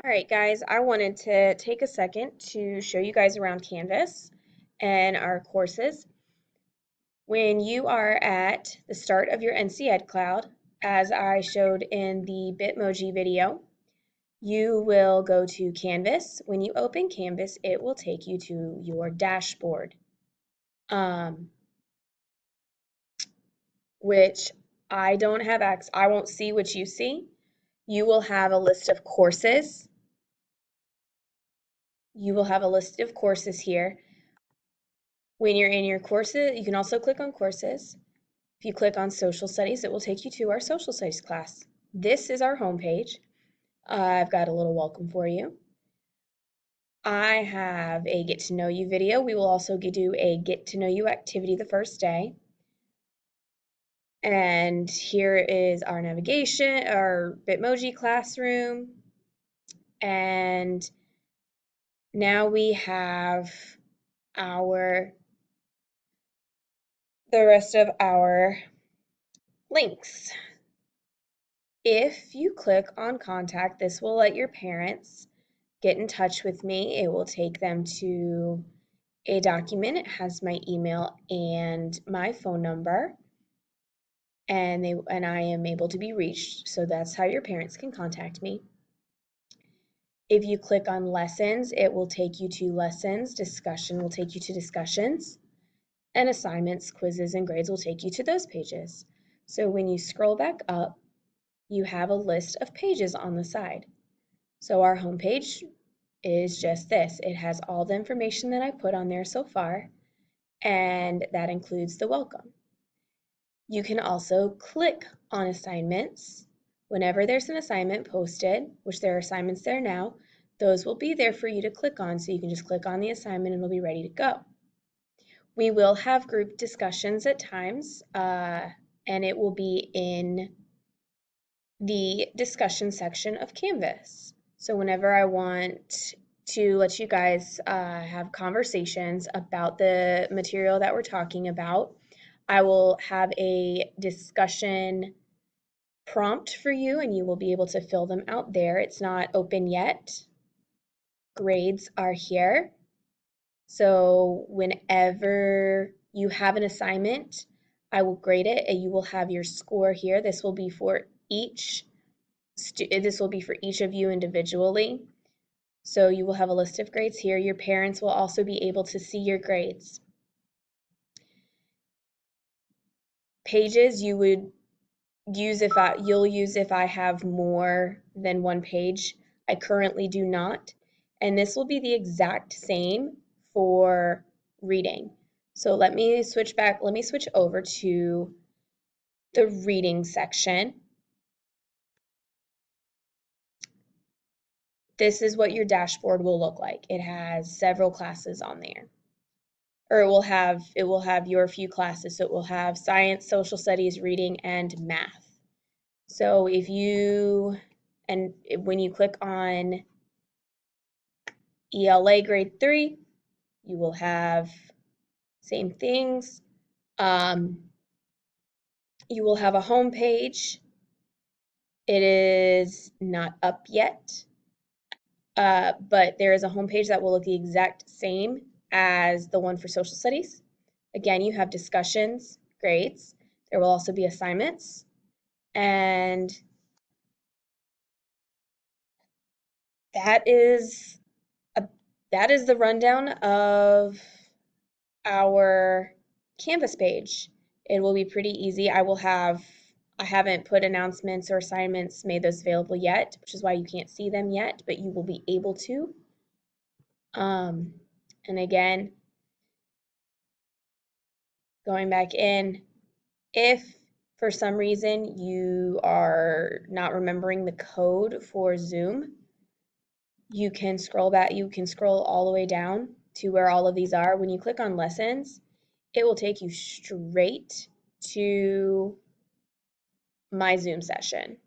All right, guys, I wanted to take a second to show you guys around Canvas and our courses. When you are at the start of your NC Ed Cloud, as I showed in the Bitmoji video, you will go to Canvas. When you open Canvas, it will take you to your dashboard, um, which I don't have access. I won't see what you see. You will have a list of courses. You will have a list of courses here. When you're in your courses, you can also click on courses. If you click on social studies, it will take you to our social studies class. This is our homepage. I've got a little welcome for you. I have a get to know you video. We will also do a get to know you activity the first day. And here is our navigation, our Bitmoji classroom. And now we have the rest of our links. If you click on contact, this will let your parents get in touch with me. It will take them to a document. It has my email and my phone number, and I am able to be reached. So that's how your parents can contact me. If you click on lessons, it will take you to lessons. Discussion will take you to discussions, and assignments, quizzes, and grades will take you to those pages. So when you scroll back up, you have a list of pages on the side. So our homepage is just this. It has all the information that I put on there so far, and that includes the welcome. You can also click on assignments. Whenever there's an assignment posted, which there are assignments there now, those will be there for you to click on. So you can just click on the assignment and it'll be ready to go. We will have group discussions at times, and it will be in the discussion section of Canvas. So whenever I want to let you guys have conversations about the material that we're talking about, I will have a discussion prompt for you and you will be able to fill them out there. It's not open yet. Grades are here. So whenever you have an assignment, I will grade it and you will have your score here. This will be for each of you individually. So you will have a list of grades here. Your parents will also be able to see your grades. Pages you'll use if I have more than one page. I currently do not. And this will be the exact same for reading. So let me switch over to the reading section. This is what your dashboard will look like. It has several classes on there. Or it will have your few classes. So it will have science, social studies, reading, and math. So when you click on ELA grade 3, you will have same things. You will have a home page. It is not up yet, but there is a home page that will look the exact same as the one for social studies. Again, you have discussions, grades. There will also be assignments, and that is the rundown of our Canvas page. It will be pretty easy. I haven't put announcements or assignments, made those available yet, which is why you can't see them yet, but you will be able to. And again, going back in, if for some reason you are not remembering the code for Zoom, you can scroll all the way down to where all of these are. When you click on lessons, it will take you straight to my Zoom session,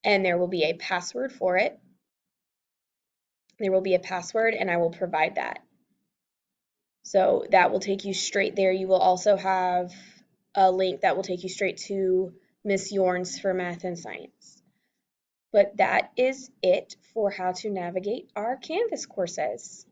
And there will be a password for it. There will be a password and I will provide that. So that will take you straight there. You will also have a link that will take you straight to Miss Yorns for math and science. But that is it for how to navigate our Canvas courses.